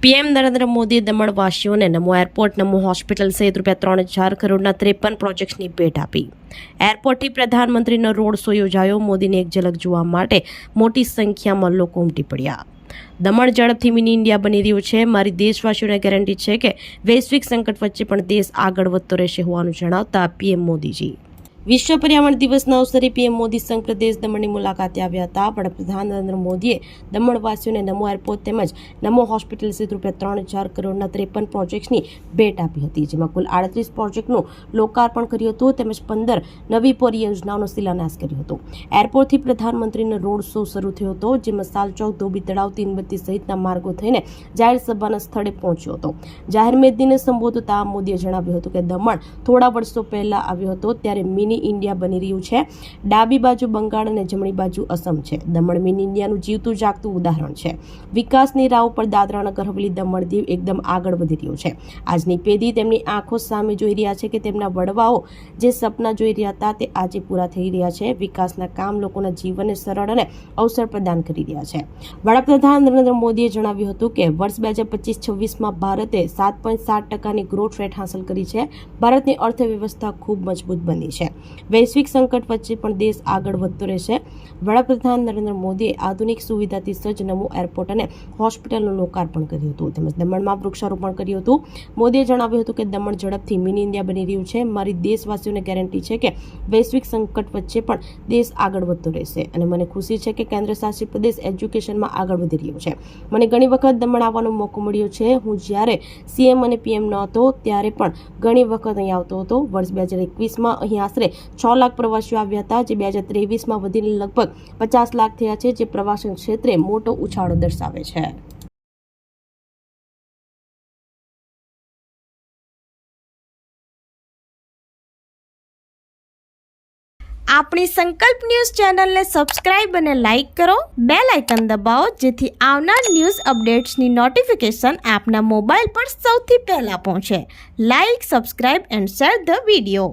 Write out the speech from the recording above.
PM Narendra મોદીએ દમણવાસીઓને નમો airport, નમો hospital સહિત ₹3,000 કરોડના 53 પ્રોજેક્ટ્સની ભેટ આપી. એરપોર્ટથી પ્રધાનમંત્રીનો રોડ શો યોજાયો. મોદીની એક ઝલક જોવા માટે મોટી સંખ્યામાં લોકો ઉમટી પડ્યા. દમણ ઝડપથી મિની ઇન્ડિયા બની રહ્યું છે. મારી દેશવાસીઓને ગેરંટી છે કે વૈશ્વિક સંકટ વચ્ચે પણ દેશ આગળ વધતો રહેશે હોવાનું જણાવતા પીએમ મોદીજી વિશ્વ પર્યાવરણ દિવસના અવસરે પીએમ મોદી સંઘ પ્રદેશ દમણની મુલાકાતે આવ્યા હતા. વડાપ્રધાન નરેન્દ્ર મોદીએ દમણવાસીઓને નમો એરપોર્ટ તેમજ નમો હોસ્પિટલ સહિત ₹3,000 કરોડના 53 પ્રોજેક્ટ્સની ભેટ આપી હતી, જેમાં કુલ 38 પ્રોજેક્ટનું લોકાર્પણ કર્યું હતું તેમજ 15 નવી પરિયોજનાઓનો શિલાન્યાસ કર્યો હતો. એરપોર્ટથી પ્રધાનમંત્રીનો રોડ શો શરૂ થયો હતો, જેમાં સાલચોક, ધોબી તળાવ, તીનબત્તી સહિતના માર્ગો થઈને જાહેર સભાના સ્થળે પહોંચ્યો હતો. જાહેર મેદનીને સંબોધતા મોદીએ જણાવ્યું હતું કે દમણ થોડા વર્ષો પહેલા આવ્યો હતો ત્યારે મિની ઇન્ડિયા બની રહ્યું છે. ડાબી બાજુ બંગાળ અને જમણી બાજુ અસમ છે. દમણ મિની ઇન્ડિયાનું જીવતું જાગતું ઉદાહરણ છે. વિકાસની રાહ પર દાદરાનગર હવેલી, દમણ દીવ એકદમ આગળ વધી રહ્યું છે. આજની પેઢી તેમની આંખો સામે જોઈ રહ્યા છે કે તેમના વડવાઓ જે સપના જોઈ રહ્યા હતા તે આજે પૂરા થઈ રહ્યા છે. વિકાસના કામ લોકોના જીવનને સરળ અને અવસર પ્રદાન કરી રહ્યા છે. વડાપ્રધાન નરેન્દ્ર મોદીએ જણાવ્યું હતું કે વર્ષ 2025-26માં ભારતે 7.7%ની ગ્રોથ રેટ હાંસલ કરી છે. ભારતની અર્થવ્યવસ્થા ખૂબ મજબૂત બની છે. વૈશ્વિક સંકટ વચ્ચે પણ દેશ આગળ વધતો રહેશે. વડાપ્રધાન નરેન્દ્ર મોદીએ આધુનિક સુવિધાથી સજ્જ નમો એરપોર્ટ અને હોસ્પિટલનું લોકાર્પણ કર્યું હતું તેમજ દમણમાં વૃક્ષારોપણ કર્યું હતું. મોદીએ જણાવ્યું હતું કે દમણ ઝડપથી મિની ઇન્ડિયા બની રહ્યું છે. મારી દેશવાસીઓને ગેરંટી છે કે વૈશ્વિક સંકટ વચ્ચે પણ દેશ આગળ વધતો રહેશે અને મને ખુશી છે કે કેન્દ્ર શાસિત પ્રદેશ એજ્યુકેશનમાં આગળ વધી રહ્યો છે. મને ઘણી વખત દમણ આવવાનો મોકો મળ્યો છે. હું જ્યારે સીએમ અને પીએમ ન હતો ત્યારે પણ ઘણી વખત અહીં આવતો હતો. વર્ષ 2021માં અહીં આશરે 6 લાખ પ્રવાસીઓ આવ્યા હતા, જે 2023માં વધીને લગભગ 50 લાખ થયા છે, જે પ્રવાસન ક્ષેત્રે મોટો ઉછાળો દર્શાવે છે. આપણી સંકલ્પ ન્યૂઝ ચેનલને સબસ્ક્રાઇબ અને લાઇક કરો. બેલ આઇકન દબાવો જેથી આવનાર ન્યૂઝ અપડેટ્સની નોટિફિકેશન આપના મોબાઈલ પર સૌથી પહેલા પહોંચે. Like, subscribe and share the video.